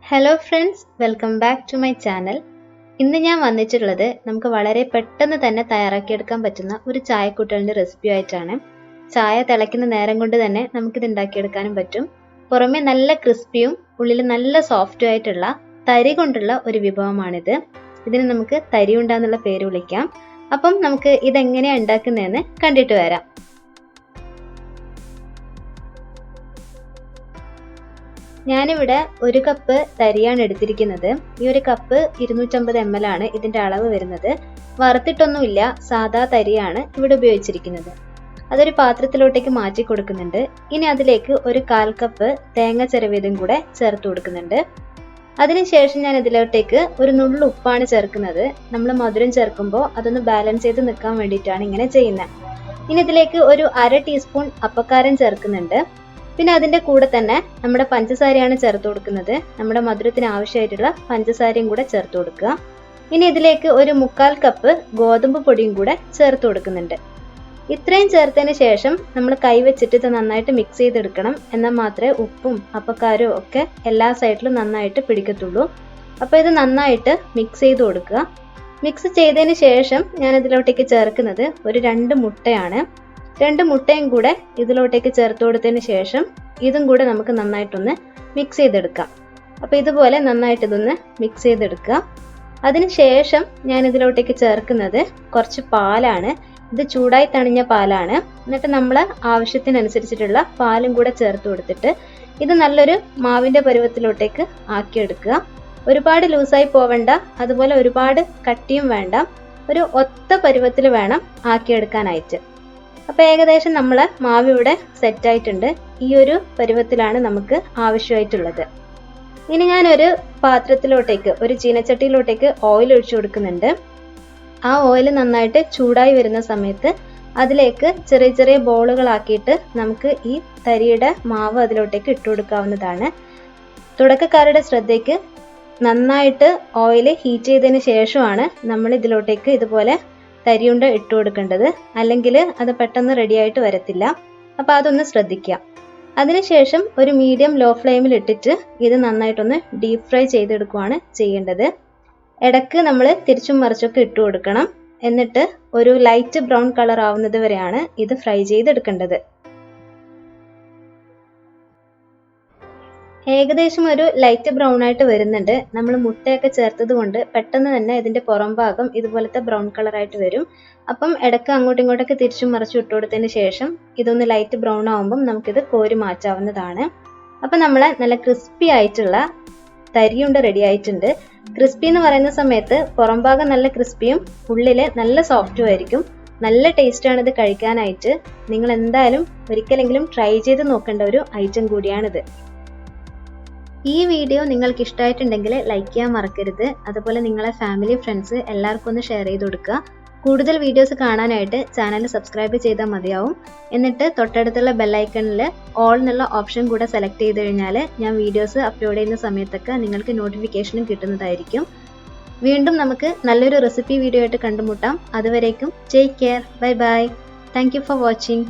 Hello friends, welcome back to my channel. ഇന്ന് ഞാൻ വന്നിട്ടുള്ളത് നമുക്ക് വളരെ പെട്ടെന്ന് തന്നെ തയ്യാറാക്കിയെടുക്കാൻ പറ്റുന്ന ഒരു ചായക്കൂട്ടലിൻ്റെ റെസിപ്പി ആയിട്ടാണ്. ചായ തിളയ്ക്കുന്ന നേരം കൊണ്ട് തന്നെ നമുക്കിത് ഉണ്ടാക്കിയെടുക്കാനും പറ്റും. പുറമെ നല്ല ക്രിസ്പിയും ഉള്ളിൽ നല്ല സോഫ്റ്റും ആയിട്ടുള്ള തരി കൊണ്ടുള്ള ഒരു വിഭവമാണിത്. ഇതിന് നമുക്ക് തരി ഉണ്ട എന്നുള്ള പേര് വിളിക്കാം. അപ്പം നമുക്ക് ഇതെങ്ങനെയാണ് ഉണ്ടാക്കുന്നതെന്ന് കണ്ടിട്ട് വരാം. ഞാനിവിടെ 1 കപ്പ് തരിയാണ് എടുത്തിരിക്കുന്നത്. ഈ ഒരു കപ്പ് 250 ml ആണ് ഇതിൻ്റെ അളവ് വരുന്നത്. വറുത്തിട്ടൊന്നുമില്ല, സാധാ തരിയാണ് ഇവിടെ ഉപയോഗിച്ചിരിക്കുന്നത്. അതൊരു പാത്രത്തിലോട്ടേക്ക് മാറ്റി കൊടുക്കുന്നുണ്ട്. ഇനി അതിലേക്ക് ഒരു 1/4 കപ്പ് തേങ്ങ ചിരവിയതും കൂടെ ചേർത്ത് കൊടുക്കുന്നുണ്ട്. അതിനുശേഷം ഞാൻ ഇതിലോട്ടേക്ക് ഒരു നുള്ളു ഉപ്പാണ് ചേർക്കുന്നത്. നമ്മൾ മധുരം ചേർക്കുമ്പോൾ അതൊന്ന് ബാലൻസ് ചെയ്ത് നിൽക്കാൻ വേണ്ടിയിട്ടാണ് ഇങ്ങനെ ചെയ്യുന്നത്. ഇനി ഇതിലേക്ക് ഒരു 1/2 ടീസ്പൂൺ അപ്പക്കാരം ചേർക്കുന്നുണ്ട്. പിന്നെ അതിൻ്റെ കൂടെ തന്നെ നമ്മുടെ പഞ്ചസാരയാണ് ചേർത്ത് കൊടുക്കുന്നത്. നമ്മുടെ മധുരത്തിന് ആവശ്യമായിട്ടുള്ള പഞ്ചസാരയും കൂടെ ചേർത്ത് കൊടുക്കുക. ഇനി ഇതിലേക്ക് ഒരു 1/4 കപ്പ് ഗോതമ്പ് പൊടിയും കൂടെ ചേർത്ത് കൊടുക്കുന്നുണ്ട്. ഇത്രയും ചേർത്തതിന് ശേഷം നമ്മൾ കൈ വെച്ചിട്ട് ഇത് നന്നായിട്ട് മിക്സ് ചെയ്തെടുക്കണം. എന്നാൽ മാത്രമേ ഉപ്പും അപ്പക്കാരവും ഒക്കെ എല്ലാ സൈഡിലും നന്നായിട്ട് പിടിക്കത്തുള്ളൂ. അപ്പോൾ ഇത് നന്നായിട്ട് മിക്സ് ചെയ്ത് കൊടുക്കുക. മിക്സ് ചെയ്തതിന് ശേഷം ഞാൻ ഇതിലോട്ടേക്ക് ചേർക്കുന്നത് ഒരു 2 മുട്ടയാണ്. 2 മുട്ടയും കൂടെ ഇതിലോട്ടേക്ക് ചേർത്ത് കൊടുത്തതിന് ശേഷം ഇതും കൂടെ നമുക്ക് നന്നായിട്ടൊന്ന് മിക്സ് ചെയ്തെടുക്കാം. അപ്പോൾ ഇതുപോലെ നന്നായിട്ട് ഇതൊന്ന് മിക്സ് ചെയ്തെടുക്കുക. അതിനുശേഷം ഞാൻ ഇതിലോട്ടേക്ക് ചേർക്കുന്നത് കുറച്ച് പാലാണ്. ഇത് ചൂടായി തണിഞ്ഞ പാലാണ്. എന്നിട്ട് നമ്മൾ ആവശ്യത്തിനനുസരിച്ചിട്ടുള്ള പാലും കൂടെ ചേർത്ത് കൊടുത്തിട്ട് ഇത് നല്ലൊരു മാവിൻ്റെ പരുവത്തിലോട്ടേക്ക് ആക്കിയെടുക്കുക. ഒരുപാട് ലൂസായി പോവണ്ട, അതുപോലെ ഒരുപാട് കട്ടിയും വേണ്ട. ഒരു ഒത്ത പരുവത്തിൽ വേണം ആക്കിയെടുക്കാനായിട്ട്. അപ്പോൾ ഏകദേശം നമ്മൾ മാവ് ഇവിടെ സെറ്റായിട്ടുണ്ട്. ഈ ഒരു പരുവത്തിലാണ് നമുക്ക് ആവശ്യമായിട്ടുള്ളത്. ഇനി ഞാനൊരു പാത്രത്തിലോട്ടേക്ക്, ഒരു ചീനച്ചട്ടിയിലോട്ടേക്ക് ഓയിൽ ഒഴിച്ചു കൊടുക്കുന്നുണ്ട്. ആ ഓയിൽ നന്നായിട്ട് ചൂടായി വരുന്ന സമയത്ത് അതിലേക്ക് ചെറിയ ചെറിയ ബോളുകളാക്കിയിട്ട് നമുക്ക് ഈ തരിയുടെ മാവ് അതിലോട്ടേക്ക് ഇട്ട് കൊടുക്കാവുന്നതാണ്. തുടക്കക്കാരുടെ ശ്രദ്ധയ്ക്ക് നന്നായിട്ട് ഓയിൽ ഹീറ്റ് ചെയ്തതിന് ശേഷമാണ് നമ്മൾ ഇതിലോട്ടേക്ക് ഇതുപോലെ തരിയുണ്ട ഇട്ട് കൊടുക്കേണ്ടത്. അല്ലെങ്കിൽ അത് പെട്ടെന്ന് റെഡിയായിട്ട് വരത്തില്ല. അപ്പോൾ അതൊന്ന് ശ്രദ്ധിക്കുക. അതിനുശേഷം ഒരു മീഡിയം ലോ ഫ്ലെയിമിൽ ഇട്ടിട്ട് ഇത് നന്നായിട്ടൊന്ന് ഡീപ്പ് ഫ്രൈ ചെയ്തെടുക്കുകയാണ് ചെയ്യേണ്ടത്. ഇടയ്ക്ക് നമ്മൾ തിരിച്ചും മറിച്ചൊക്കെ ഇട്ട് കൊടുക്കണം. എന്നിട്ട് ഒരു ലൈറ്റ് ബ്രൗൺ കളർ ആവുന്നത് വരെയാണ് ഇത് ഫ്രൈ ചെയ്തെടുക്കേണ്ടത്. ഏകദേശം ഒരു ലൈറ്റ് ബ്രൗൺ ആയിട്ട് വരുന്നുണ്ട്. നമ്മൾ മുട്ടയൊക്കെ ചേർത്തത് കൊണ്ട് പെട്ടെന്ന് തന്നെ ഇതിൻ്റെ പുറം ഭാഗം ഇതുപോലത്തെ ബ്രൗൺ കളറായിട്ട് വരും. അപ്പം ഇടയ്ക്ക് അങ്ങോട്ടും ഇങ്ങോട്ടൊക്കെ തിരിച്ചും മറിച്ചും ഇട്ട് കൊടുത്തതിന് ശേഷം ഇതൊന്ന് ലൈറ്റ് ബ്രൗൺ ആകുമ്പം നമുക്കിത് കോരി മാറ്റാവുന്നതാണ്. അപ്പം നമ്മളെ നല്ല ക്രിസ്പി ആയിട്ടുള്ള തരിയുണ്ട റെഡി ആയിട്ടുണ്ട്. ക്രിസ്പി എന്ന് പറയുന്ന സമയത്ത് പുറം ഭാഗം നല്ല ക്രിസ്പിയും ഉള്ളിൽ നല്ല സോഫ്റ്റും ആയിരിക്കും. നല്ല ടേസ്റ്റാണ് ഇത് കഴിക്കാനായിട്ട്. നിങ്ങൾ എന്തായാലും ഒരിക്കലെങ്കിലും ട്രൈ ചെയ്ത് നോക്കേണ്ട ഒരു ഐറ്റം കൂടിയാണിത്. ഈ വീഡിയോ നിങ്ങൾക്ക് ഇഷ്ടമായിട്ടുണ്ടെങ്കിൽ ലൈക്ക് ചെയ്യാൻ മറക്കരുത്. അതുപോലെ നിങ്ങളെ ഫാമിലി, ഫ്രണ്ട്സ് എല്ലാവർക്കും ഒന്ന് ഷെയർ ചെയ്ത് കൊടുക്കുക. കൂടുതൽ വീഡിയോസ് കാണാനായിട്ട് ചാനൽ സബ്സ്ക്രൈബ് ചെയ്താൽ മതിയാവും. എന്നിട്ട് തൊട്ടടുത്തുള്ള ബെല്ലൈക്കണിൽ ഓൾ എന്നുള്ള ഓപ്ഷൻ കൂടെ സെലക്ട് ചെയ്ത് കഴിഞ്ഞാൽ ഞാൻ വീഡിയോസ് അപ്ലോഡ് ചെയ്യുന്ന സമയത്തൊക്കെ നിങ്ങൾക്ക് നോട്ടിഫിക്കേഷനും കിട്ടുന്നതായിരിക്കും. വീണ്ടും നമുക്ക് നല്ലൊരു റെസിപ്പി വീഡിയോ ആയിട്ട് കണ്ടുമുട്ടാം. അതുവരേക്കും take care, bye bye. Thank you for watching.